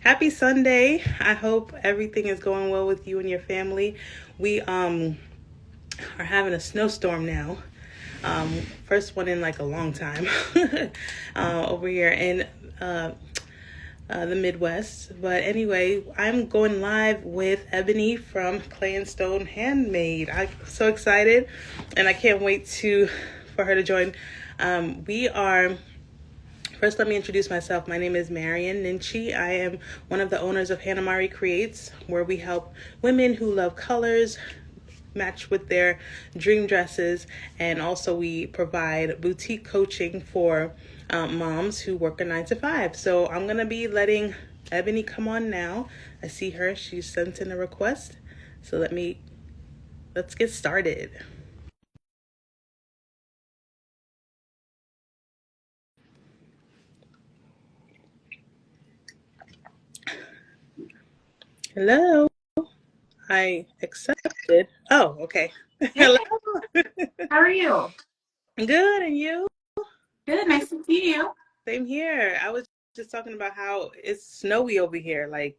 Happy Sunday. I hope everything is going well with you and your family. We are having a snowstorm now. First one in like a long time over here in the Midwest. But anyway, I'm going live with Ebonie from Clay and Stone Handmade. I'm so excited, and I can't wait for her to join. We are First, let me introduce myself. My name is Marian Ninchi. I am one of the owners of HannaMari Creates, where we help women who love colors match with their dream dresses, and also we provide boutique coaching for moms who work a 9 to 5. So I'm going to be letting Ebonie come on now. I see her. She sent in a request. So let's get started. Hello. I accepted. Oh, okay. Hey, Hello. how are you? Good, and you? Good, nice to see you. Same here. I was just talking about how it's snowy over here. Like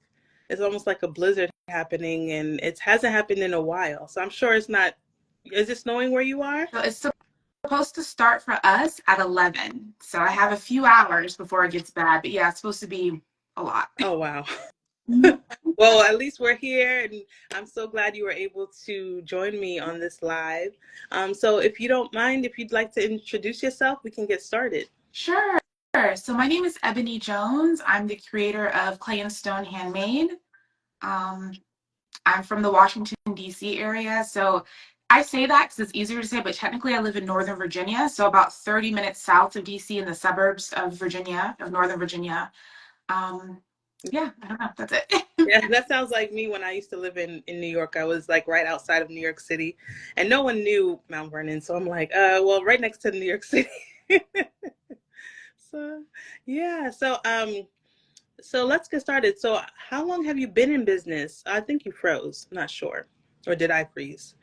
it's almost like a blizzard happening, and it hasn't happened in a while. So I'm sure it's not. Is it snowing where you are? So it's supposed to start for us at 11. So I have a few hours before it gets bad. But yeah, it's supposed to be a lot. Oh, wow. Mhm. Well, at least we're here, and I'm so glad you were able to join me on this live. So if you don't mind, if you'd like to introduce yourself, we can get started. Sure. So my name is Ebonie Jones. I'm the creator of Clay and Stone Handmade. Um, I'm from the Washington, D.C. area. So I say that because it's easier to say, but technically I live in Northern Virginia. So about 30 minutes south of D.C. in the suburbs of Virginia, of Northern Virginia. Um, yeah, I don't know. That's it. Yeah, that sounds like me when I used to live in New York. I was like right outside of New York City, and no one knew Mount Vernon. So I'm like, well, right next to New York City. So, yeah. So let's get started. So, how long have you been in business? I think you froze. Not sure, or did I freeze?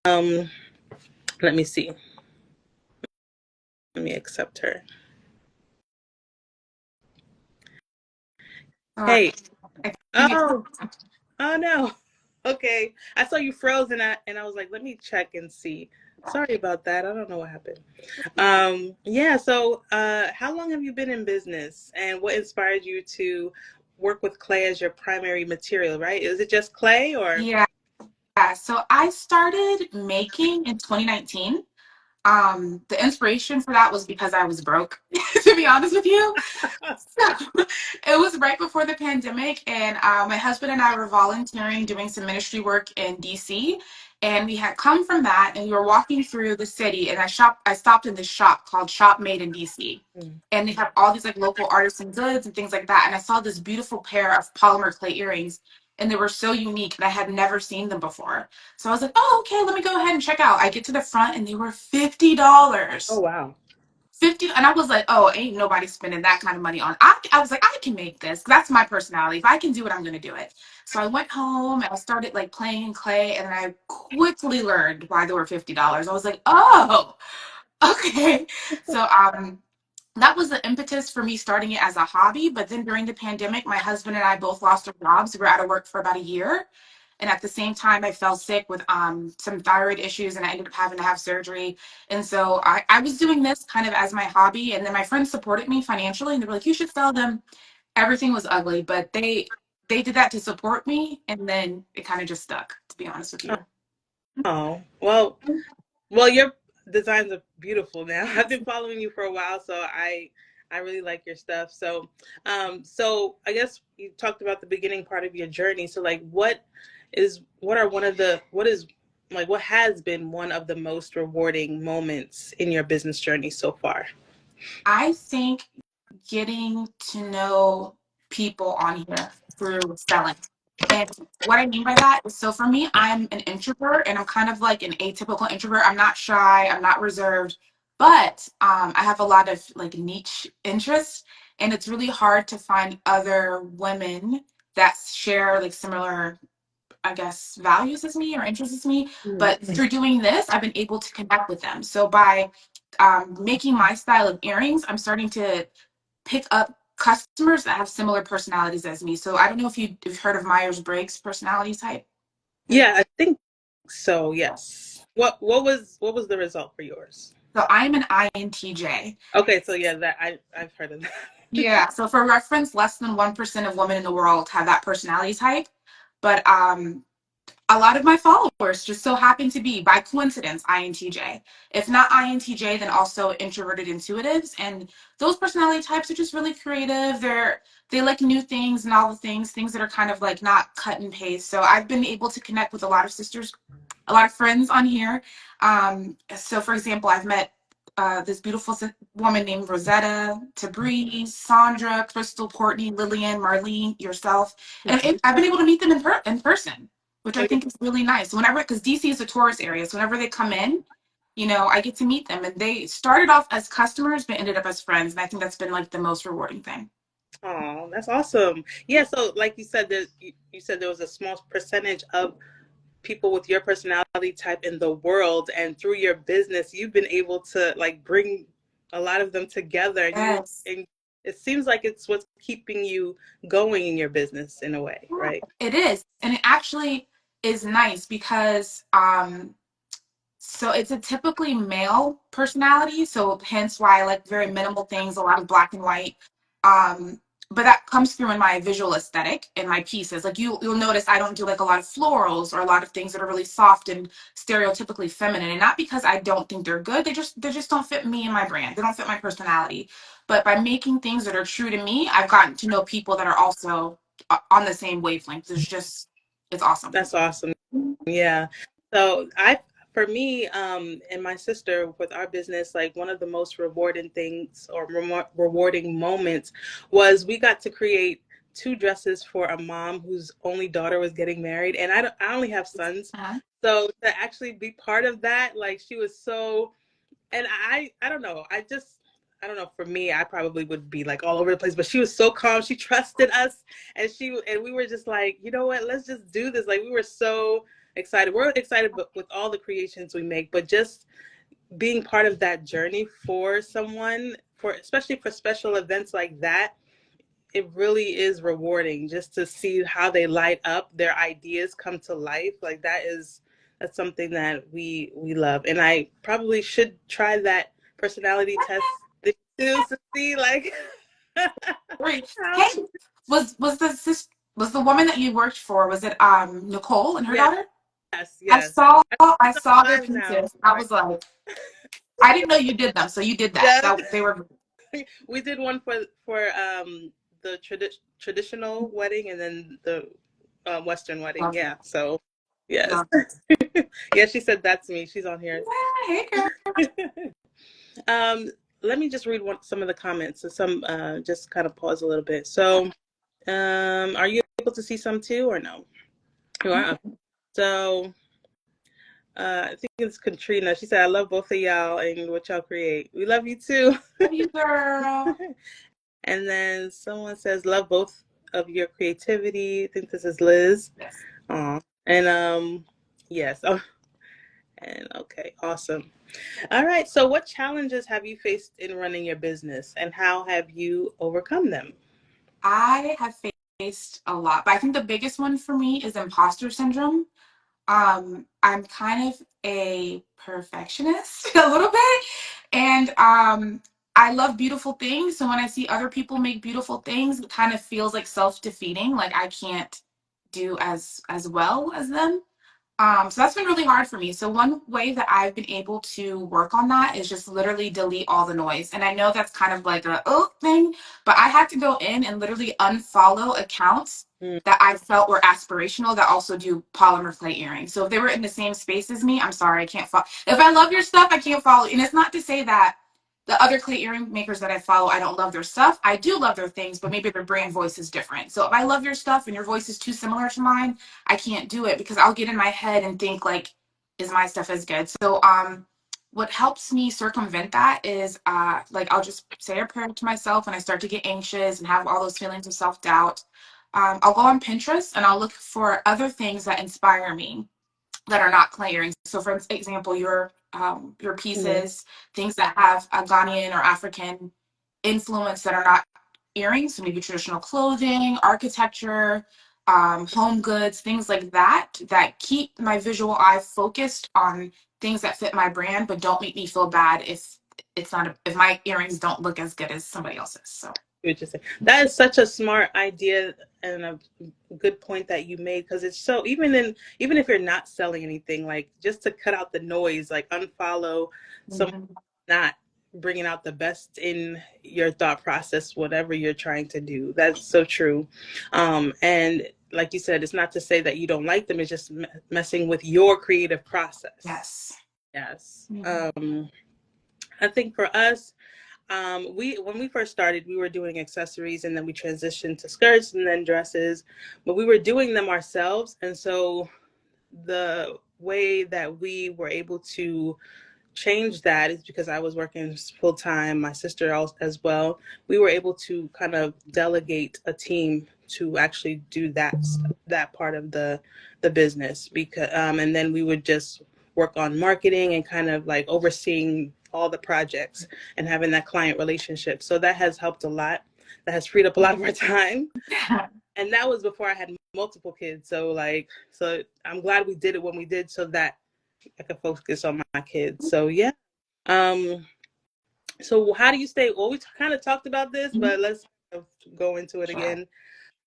Um, Let me see. Let me accept her. Uh, Hey. I think Oh, oh no. Okay. I saw you froze, and I was like, let me check and see. Sorry about that. I don't know what happened. Yeah, so how long have you been in business, and what inspired you to work with clay as your primary material, right? Is it just clay or? yeah. So I started making in 2019. The inspiration for that was because I was broke, to be honest with you. So it was right before the pandemic, and my husband and I were volunteering doing some ministry work in DC. And we had come from that, and we were walking through the city, and I stopped in this shop called Shop Made in DC. Mm. And they have all these like local artisan goods and things like that. And I saw this beautiful pair of polymer clay earrings, and they were so unique, and I had never seen them before. So I was like, oh, okay, let me go ahead and check out. I get to the front, and they were Oh $50. wow. 50, and I was like, oh, ain't nobody spending that kind of money on. I was like, I can make this. That's my personality. If I can do it, I'm gonna do it. So I went home and I started like playing clay, and then I quickly learned why they were $50. I was like, oh, okay. So that was the impetus for me starting it as a hobby. But then during the pandemic, my husband and I both lost our jobs. We were out of work for about a year. And at the same time, I fell sick with some thyroid issues, and I ended up having to have surgery. And so I was doing this kind of as my hobby. And then my friends supported me financially, and they were like, you should sell them. Everything was ugly, but they did that to support me. And then it kind of just stuck, to be honest with you. Oh well, your designs are beautiful. Now I've been following you for a while, so I really like your stuff. So I guess you talked about the beginning part of your journey. So like, what has been one of the most rewarding moments in your business journey so far? I think getting to know people on here through selling. And what I mean by that is, so for me, I'm an introvert, and I'm kind of like an atypical introvert. I'm not shy, I'm not reserved, but I have a lot of like niche interests, and it's really hard to find other women that share like similar, I guess, values as me or interests as me. But through doing this, I've been able to connect with them. So by making my style of earrings, I'm starting to pick up customers that have similar personalities as me. So I don't know if you've heard of Myers-Briggs personality type. Yeah, I think so. Yes. What was the result for yours? So I'm an INTJ. Okay, so yeah, that I've heard of that. Yeah. So for reference, less than 1% of women in the world have that personality type. But a lot of my followers just so happen to be, by coincidence, INTJ. If not INTJ, then also introverted intuitives. And those personality types are just really creative. They like new things, novel things, things that are kind of like not cut and paste. So I've been able to connect with a lot of sisters, a lot of friends on here. So for example, I've met this beautiful woman named Rosetta, Tabriz, Sandra, Crystal, Courtney, Lillian, Marlene, yourself. And I've been able to meet them in person, which I Oh, think is really nice. Whenever, because DC is a tourist area, so whenever they come in, I get to meet them. And they started off as customers, but ended up as friends. And I think that's been like the most rewarding thing. oh, that's awesome. Yeah, so like you said, you said there was a small percentage of people with your personality type in the world, and through your business, you've been able to like bring a lot of them together. Yes. And it seems like it's what's keeping you going in your business in a way, right? It is. And it actually is nice because so it's a typically male personality, so hence why I like very minimal things, a lot of black and white. Um, but that comes through in my visual aesthetic in my pieces. Like you'll notice I don't do like a lot of florals or a lot of things that are really soft and stereotypically feminine. And not because I don't think they're good, they just don't fit me and my brand. They don't fit my personality. But by making things that are true to me, I've gotten to know people that are also on the same wavelength. It's awesome. That's awesome. Yeah. So for me, and my sister with our business, like one of the most rewarding things or rewarding moments was we got to create two dresses for a mom whose only daughter was getting married. And I only have sons. Uh-huh. So to actually be part of that, like she was so, and I don't know, I don't know, for me, I probably would be like all over the place, but she was so calm. She trusted us, and we were just like, you know what, let's just do this. Like we were so excited. We're excited with all the creations we make, but just being part of that journey for someone, for especially for special events like that, it really is rewarding just to see how they light up, their ideas come to life. Like that's something that we love. And I probably should try that personality test too to see like Great. how. Hey, was the woman that you worked for, was it Nicole and her Yes, daughter? I yes. saw I saw their Five now. pieces. I was like, I didn't know you did them, so you did that. Yes. They were We did one for the traditional wedding, and then the Western wedding. lovely. Yeah. So yes. Lovely. Yeah, she said that's me. She's on here. Yeah, hey girl. um, Let me just read some of the comments. So some just kind of pause a little bit. So, are you able to see some too, or no? You are. So, I think it's Katrina. She said, "I love both of y'all and what y'all create. We love you too." Love you, girl. And then someone says, "Love both of your creativity." I think this is Liz. Yes. Aw. And yes. Oh, and okay, awesome. All right. So, what challenges have you faced in running your business, and how have you overcome them? I have faced a lot, but I think the biggest one for me is imposter syndrome. I'm kind of a perfectionist a little bit, and I love beautiful things. So when I see other people make beautiful things, it kind of feels like self-defeating, like I can't do as well as them. So that's been really hard for me. So one way that I've been able to work on that is just literally delete all the noise. And I know that's kind of like a thing, but I had to go in and literally unfollow accounts Mm. that I felt were aspirational that also do polymer clay earrings. So if they were in the same space as me, I'm sorry, I can't follow. If I love your stuff, I can't follow. And it's not to say that the other clay earring makers that I follow, I don't love their stuff. I do love their things, but maybe their brand voice is different. So if I love your stuff and your voice is too similar to mine, I can't do it because I'll get in my head and think like, is my stuff as good? So what helps me circumvent that is like I'll just say a prayer to myself when I start to get anxious and have all those feelings of self-doubt. I'll go on Pinterest and I'll look for other things that inspire me that are not clay earrings. So, for example, your Yeah. pieces, things that have a Ghanaian or African influence that are not earrings, so maybe traditional clothing, architecture, home goods, things like that, that keep my visual eye focused on things that fit my brand, but don't make me feel bad if it's not if my earrings don't look as good as somebody else's. So What you're saying. That is such a smart idea and a good point that you made, because it's so, even if you're not selling anything, like just to cut out the noise, like unfollow someone mhm. not bringing out the best in your thought process, whatever you're trying to do. That's so true. And like you said, it's not to say that you don't like them, it's just messing with your creative process. Yes. Yes. Mhm. I think for us, we when we first started, we were doing accessories, and then we transitioned to skirts and then dresses, but we were doing them ourselves. And so the way that we were able to change that is because I was working full time, my sister as well. We were able to kind of delegate a team to actually do that part of the business, because and then we would just work on marketing and kind of like overseeing all the projects and having that client relationship. So that has helped a lot. That has freed up a lot of our time. And that was before I had multiple kids. So I'm glad we did it when we did, so that I could focus on my kids. So yeah. Um, so how do you stay? Well, we kind of talked about this, Mhm. but let's go into it Sure. again.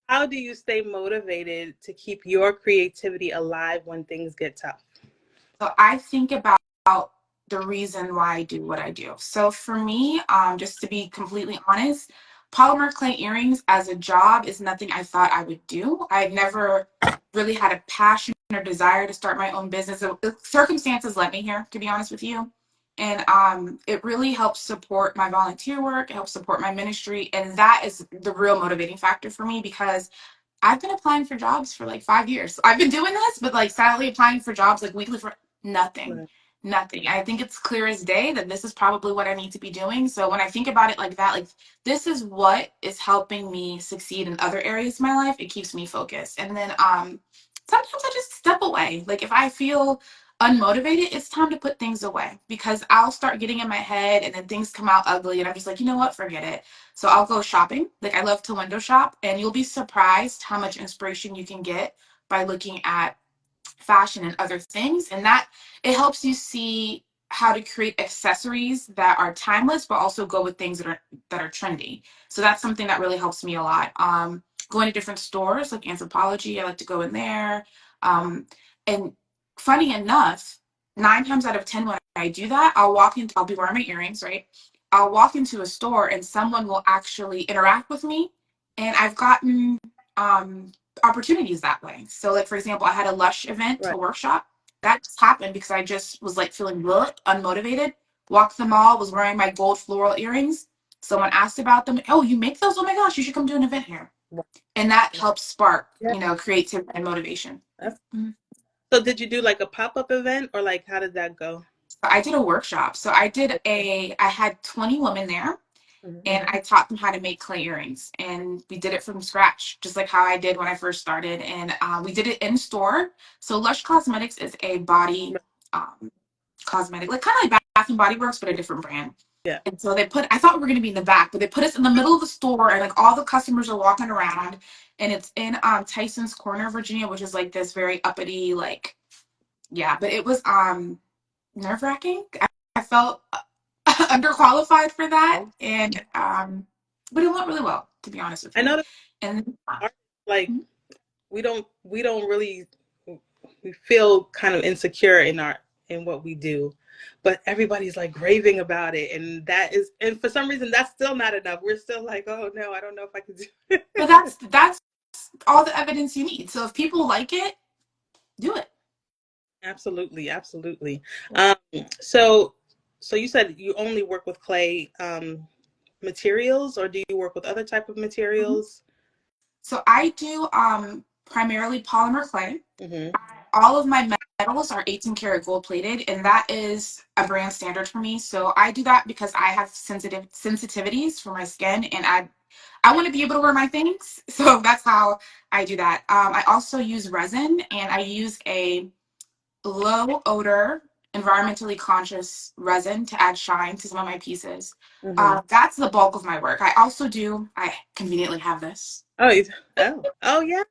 How do you stay motivated to keep your creativity alive when things get tough? So I think about the reason why I do what I do. So for me, just to be completely honest, polymer clay earrings as a job is nothing I thought I would do. I had never really had a passion or desire to start my own business. Circumstances led me here, to be honest with you. And it really helps support my volunteer work, it helps support my ministry. And that is the real motivating factor for me, because I've been applying for jobs for like 5 years. I've been doing this, but like sadly applying for jobs like weekly for nothing. Right. Nothing. I think it's clear as day that this is probably what I need to be doing. So when I think about it like that, like this is what is helping me succeed in other areas of my life. It keeps me focused. And then sometimes I just step away. Like if I feel unmotivated, it's time to put things away, because I'll start getting in my head and then things come out ugly and I'm just like, you know what, forget it. So I'll go shopping. Like I love to window shop, and you'll be surprised how much inspiration you can get by looking at fashion and other things. And that it helps you see how to create accessories that are timeless but also go with things that are trendy. So that's something that really helps me a lot. Going to different stores like Anthropologie, I like to go in there. And funny enough, 9 times out of 10 when I do that, I'll be wearing my earrings, right? I'll walk into a store and someone will actually interact with me. And I've gotten um, opportunities that way. So, like for example, I had a Lush event, a Right. workshop. That just happened because I just was like feeling unmotivated. Walked the mall, was wearing my gold floral earrings. Someone asked about them. Oh, you make those? Oh my gosh, you should come do an event here. Right. And that helps spark, Yeah. creativity and motivation. That's, Mhm. so did you do like a pop-up event, or like how did that go? So I did a workshop. So I had 20 women there, Mhm. and I taught them how to make clay earrings. And we did it from scratch, just like how I did when I first started. And we did it in store. So Lush Cosmetics is a body um, cosmetic, like kind of like Bath and Body Works, but a different brand. Yeah. And so I thought we were going to be in the back, but they put us in the middle of the store, and like all the customers are walking around. And it's in Tyson's Corner, Virginia, which is like this very uppity, like, yeah, but it was nerve wracking. I felt underqualified for that, and but it went really well, to be honest with I you. know that And artists, like we don't really, we feel kind of insecure in what we do, but everybody's like raving about it, and for some reason that's still not enough. We're still like, oh no, I don't know if I can do but it. that's all the evidence you need. So if people like it, do it. Absolutely, absolutely. um so so you said you only work with clay materials, or do you work with other type of Mhm. materials? So I do primarily polymer clay. Hmm. All of my metals are 18 karat gold plated, and that is a brand standard for me. So I do that because I have sensitive sensitivities for my skin, and I want to be able to wear my things. So that's how I do that. I also use resin, and I use a low odor environmentally conscious resin to add shine to some of my pieces. Mm-hmm. That's the bulk of my work. I conveniently have this. Oh, oh yeah.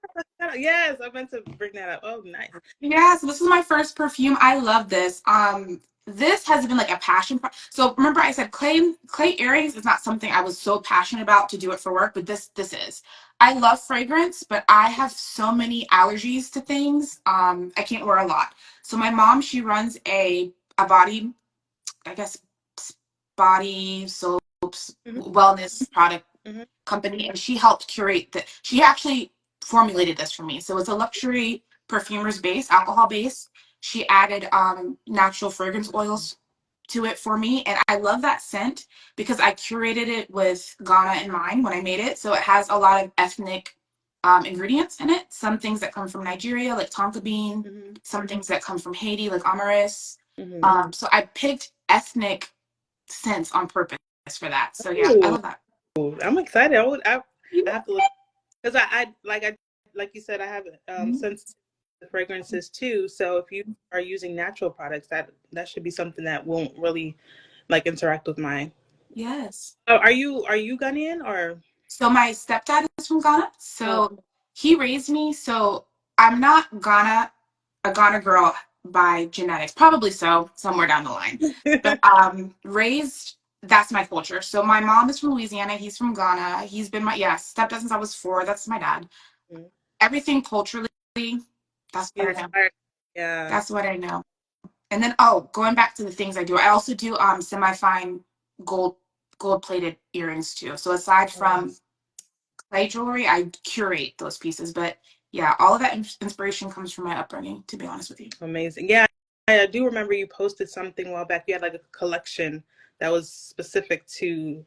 Yes, I meant to bring that up. Oh, nice. Yeah, so this is my first perfume. I love this. This has been like a passion. So remember, I said clay earrings is not something I was so passionate about to do it for work, but this is. I love fragrance, but I have so many allergies to things. I can't wear a lot. So my mom, she runs a body, I guess, body soaps Mm-hmm. wellness product Mm-hmm. company, and she helped curate that. She actually formulated this for me. So it's a luxury perfumer's base, alcohol base. She added natural fragrance oils to it for me, and I love that scent because I curated it with Ghana in mind when I made it. So it has a lot of ethnic ingredients in it. Some things that come from Nigeria, like tonka bean. Mm-hmm. Some things that come from Haiti, like amaris. Mm-hmm. So I picked ethnic scents on purpose for that. So yeah, I Ooh, love that. I'm excited. I Yeah. have to look because I like you said I have sensitive to fragrances too. So if you are using natural products, that should be something that won't really like interact with mine. Yes. Oh, are you Ghanaian or? So my stepdad is from Ghana. Oh. So he raised me. So I'm not a Ghana girl by genetics. Probably so, somewhere down the line. But raised, that's my culture. So my mom is from Louisiana. He's from Ghana. He's been my, stepdad since I was 4. That's my dad. Everything culturally, that's what I know. Inspired. Yeah. That's what I know. And then, oh, going back to the things I do, I also do semi-fine gold gold plated earrings too. So aside from clay jewelry, I curate those pieces. But yeah, all of that inspiration comes from my upbringing, to be honest with you. Amazing. Yeah, I do remember you posted something a while back. You had like a collection that was specific to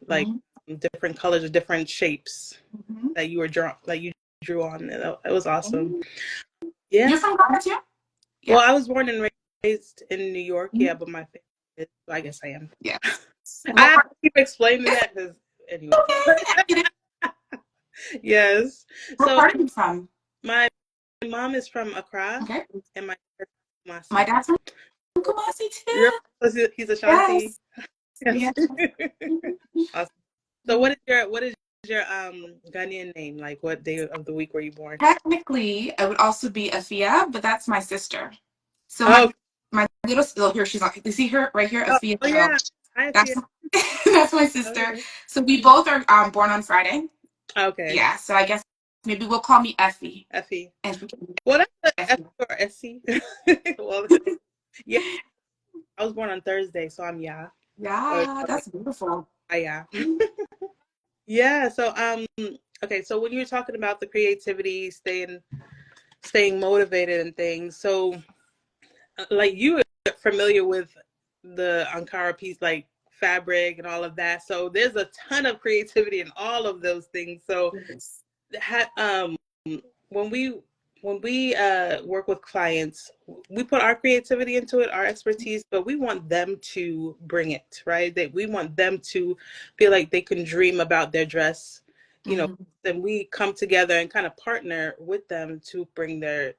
like Mm-hmm. different colors or different shapes Mm-hmm. that you drew on. It was awesome. Mm-hmm. Yeah. You're from Ghana too? Well, Yeah. I was born and raised in New York. Mm-hmm. Yeah, but my family is, I guess I am. Yes. I What have part? to keep explaining that because anyway. Yes. What So part are you from? my mom is from Accra Okay. and my dad is from My Kumasi. dad's from Kumasi You're too. he's Ashanti. Yes. Yes. Yeah. Awesome. So what is your Ghanaian name? Like what day of the week were you born? Technically, I would also be Afia, but that's my sister. So Oh, my little oh, here she's on. You see her right here, Afia. oh So yeah. I see that's it. that's my sister. Okay. So we both are born on Friday. Okay. Yeah. So I guess maybe we'll call me Effie. Effie. And Well, that's a Effie Effie. or Essie. Well, yeah. I was born on Thursday, so I'm Ya. So Yeah, that's beautiful. Yeah. Yeah. So okay. So when you were talking about the creativity, staying motivated and things, so like you are familiar with the Ankara piece, like fabric and all of that. So there's a ton of creativity in all of those things. So Yes. when we work with clients, we put our creativity into it, our expertise, but we want them to bring it, right? That we want them to feel like they can dream about their dress, you know. Mm-hmm. Then we come together and kind of partner with them to bring their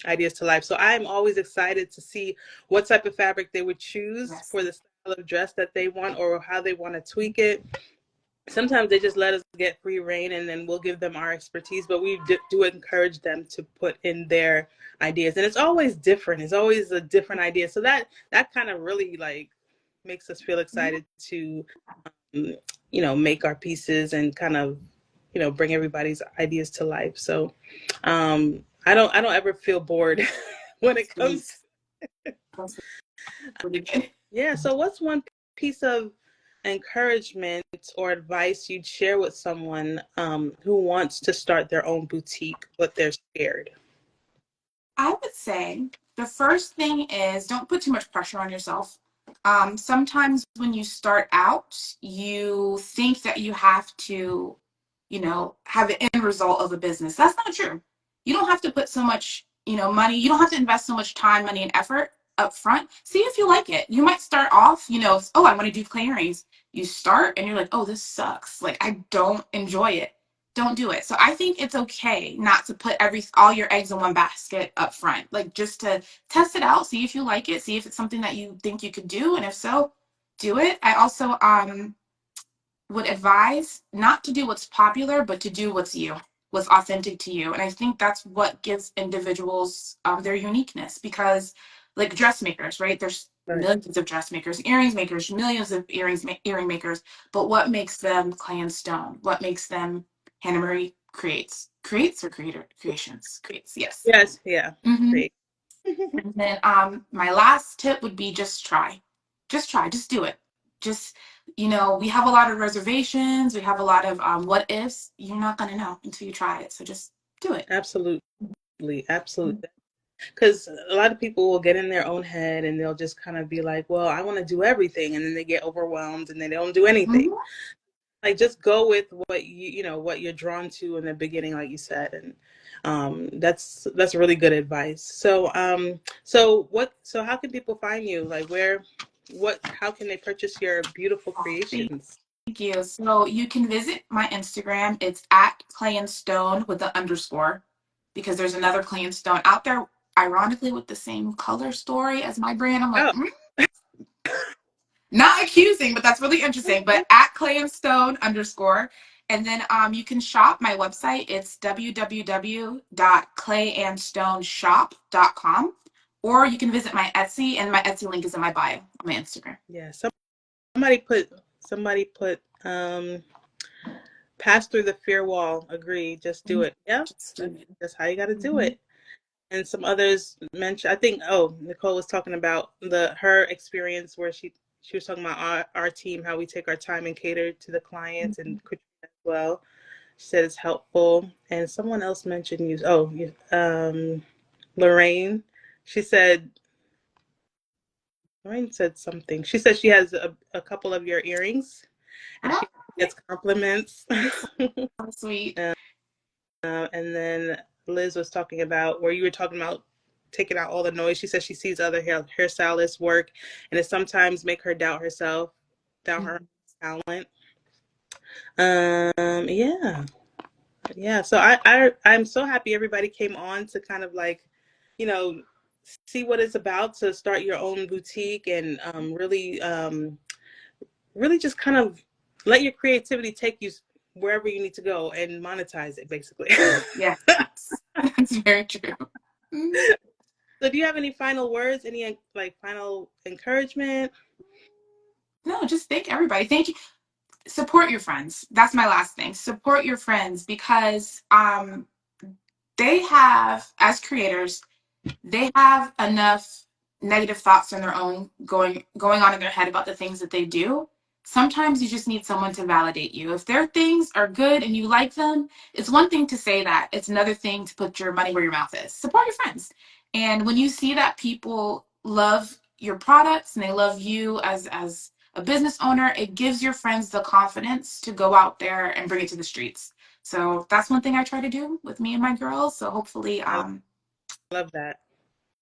ideas to life. So I'm always excited to see what type of fabric they would choose Yes. for the style of dress that they want or how they want to tweak it. Sometimes they just let us get free reign and then we'll give them our expertise, but we do encourage them to put in their ideas, and it's always different. It's always a different idea, so that kind of really like makes us feel excited to um, make our pieces and kind of bring everybody's ideas to life. So I don't ever feel bored when it Sweet. comes. That's really good. Yeah. So what's one piece of encouragement or advice you'd share with someone who wants to start their own boutique, but they're scared? I would say the first thing is don't put too much pressure on yourself. Sometimes when you start out, you think that you have to, have the end result of a business. That's not true. You don't have to put so much, money. You don't have to invest so much time, money, and effort up front. See if you like it. You might start off, oh, I want to do clay earrings. You start and you're like, oh, this sucks. Like, I don't enjoy it. don't do it. So I think it's okay not to put all your eggs in one basket up front. Like just to test it out, see if you like it, see if it's something that you think you could do, and if so, do it. I also would advise not to do what's popular, but to do what's you, what's authentic to you. And I think that's what gives individuals their uniqueness because, like dressmakers, right? There's Right. millions of dressmakers, earrings makers, millions of earring makers. But what makes them clay and stone? What makes them HannaMari Creates? Creates or creations? Creates, yes. Yes. Yeah. Mm-hmm. Great. And then my last tip would be just try. Just try, just do it. Just, we have a lot of reservations, we have a lot of what ifs. You're not gonna know until you try it. So just do it. Absolutely. Absolutely. Because a lot of people will get in their own head and they'll just kind of be like, well, I want to do everything. And then they get overwhelmed and they don't do anything. Mm-hmm. Like just go with what what you're drawn to in the beginning, like you said. And that's really good advice. So how can people find you? Like how can they purchase your beautiful Oh, creations? thank you. So you can visit my Instagram. It's at Clay and Stone with the underscore because there's another Clay and Stone out there, ironically, with the same color story as my brand. I'm like, Oh, not accusing, but that's really interesting. But at Clay and Stone underscore. And then you can shop my website. It's www.clayandstoneshop.com. Or you can visit my Etsy, and my Etsy link is in my bio on my Instagram. yeah. Somebody put pass through the fear wall. Agree. Just do it. Yeah. Just do it. That's how you got to do Mm-hmm. it. And some others mentioned, I think, oh, Nicole was talking about her experience where she was talking about our team, how we take our time and cater to the clients and as well. She said it's helpful. And someone else mentioned Lorraine. She said, Lorraine said something. She said she has a couple of your earrings and Oh, she gets compliments. so sweet. And then Liz was talking about where you were talking about taking out all the noise. She says she sees other hairstylists work, and it sometimes make her doubt herself, doubt her talent. Yeah, yeah. So I'm so happy everybody came on to kind of like, you know, see what it's about to start your own boutique and really just kind of let your creativity take you wherever you need to go and monetize it, basically. Yes, that's very true. Mhm. So do you have any final words, any like final encouragement? No, just thank everybody. Thank you. Support your friends. That's my last thing. Support your friends because they have, as creators, they have enough negative thoughts on their own going on in their head about the things that they do. Sometimes you just need someone to validate you. If their things are good and you like them, it's one thing to say that. It's another thing to put your money where your mouth is. Support your friends. And when you see that people love your products and they love you as a business owner, it gives your friends the confidence to go out there and bring it to the streets. So that's one thing I try to do with me and my girls. So hopefully I love that.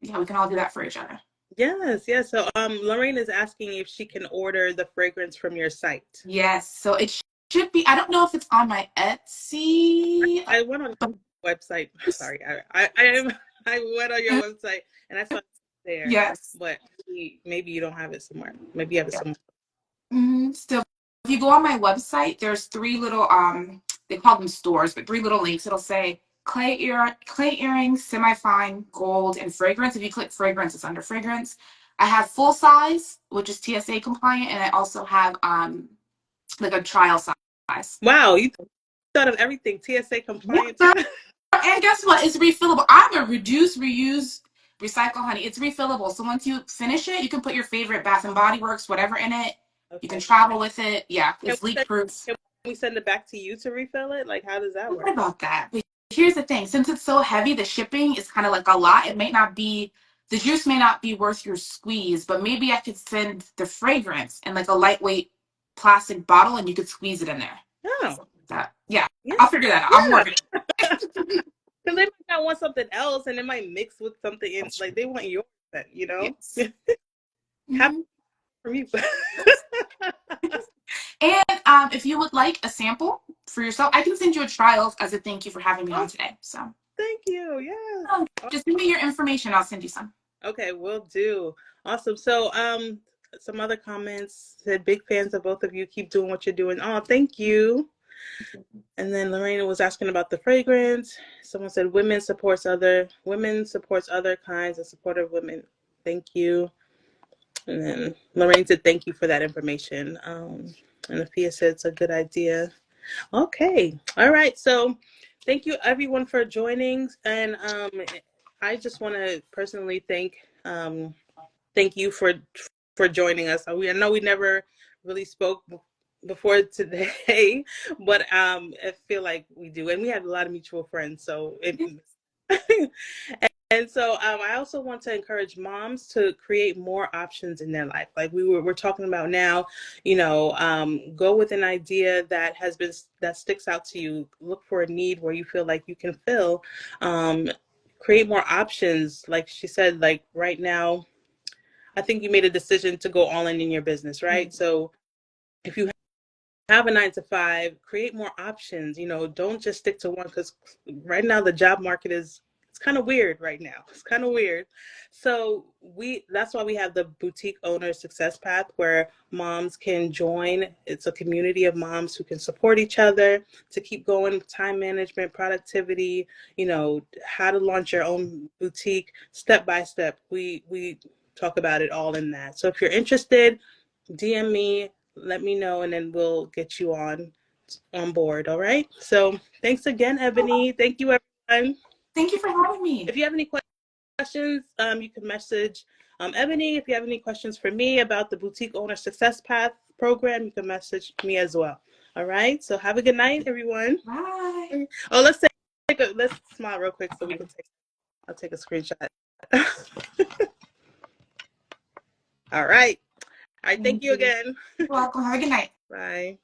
yeah, we can all do that for each other. Yes, yes. So Lorraine is asking if she can order the fragrance from your site. Yes. So it should be, I don't know if it's on my Etsy, I went on but your website. Sorry, I went on your website and I saw it there, yes. but maybe you don't have it somewhere. Maybe you have it Yeah. somewhere. Still, if you go on my website, there's three little, they call them stores, but three little links. It'll say clay earrings, semi-fine, gold, and fragrance. If you click fragrance, it's under fragrance. I have full size, which is TSA compliant, and I also have like a trial size. Wow, you thought of everything. TSA Yeah. compliant too. And guess what? It's refillable. I'm a reduce, reuse, recycle, honey. It's refillable. So once you finish it, you can put your favorite Bath and Body Works, whatever in it. You can Okay. travel with it. Yeah, Can it's we leak send, proof. can we send it back to you to refill it? Like, how does that What work? about that? But here's the thing. Since it's so heavy, the shipping is kind of like a lot. It may not be, the juice may not be worth your squeeze, but maybe I could send the fragrance in like a lightweight plastic bottle and you could squeeze it in there. Oh, Something like that. Yeah, yeah, I'll figure that out. I'm yeah. working. Because they might not want something else, and it might mix with something in. That's Like true. they want yours, Yes. Happy Mhm. for me. And if you would like a sample for yourself, I can send you a trial as a thank you for having me Oh, on today. So thank you. Yes. just send me your information. I'll send you some. Okay, will do. Awesome. So, some other comments said big fans of both of you. Keep doing what you're doing. Oh, thank you. And then Lorena was asking about the fragrance. Someone said women supports other kinds of supportive women. Thank you. And then Lorraine said thank you for that information. And Afia said it's a good idea. Okay. All right. So thank you everyone for joining. And I just want to personally thank you for joining us. I know we never really spoke before today, but I feel like we do, and we have a lot of mutual friends. So it, and so I also want to encourage moms to create more options in their life. Like we're talking about now, go with an idea that sticks out to you. Look for a need where you feel like you can fill. Um, Create more options. Like she said, like right now I think you made a decision to go all in your business, right? So if you have a 9 to 5, create more options. Don't just stick to one, because right now the job market it's kind of weird right now. It's kind of weird. So that's why we have the Boutique Owner Success Path, where moms can join. It's a community of moms who can support each other to keep going with time management, productivity, how to launch your own boutique step by step. We talk about it all in that. So if you're interested, DM me, let me know, and then we'll get you on board. All right. So thanks again, Ebonie. Thank you, everyone. Thank you for having me. If you have any questions, you can message Ebonie. If you have any questions for me about the Boutique Owner Success Path program, you can message me as well. All right. So have a good night, everyone. Bye. Oh, let's smile real quick so we can I'll take a screenshot. All right. All right. Thank Thank you you. again. You're welcome. Have a good night. Bye.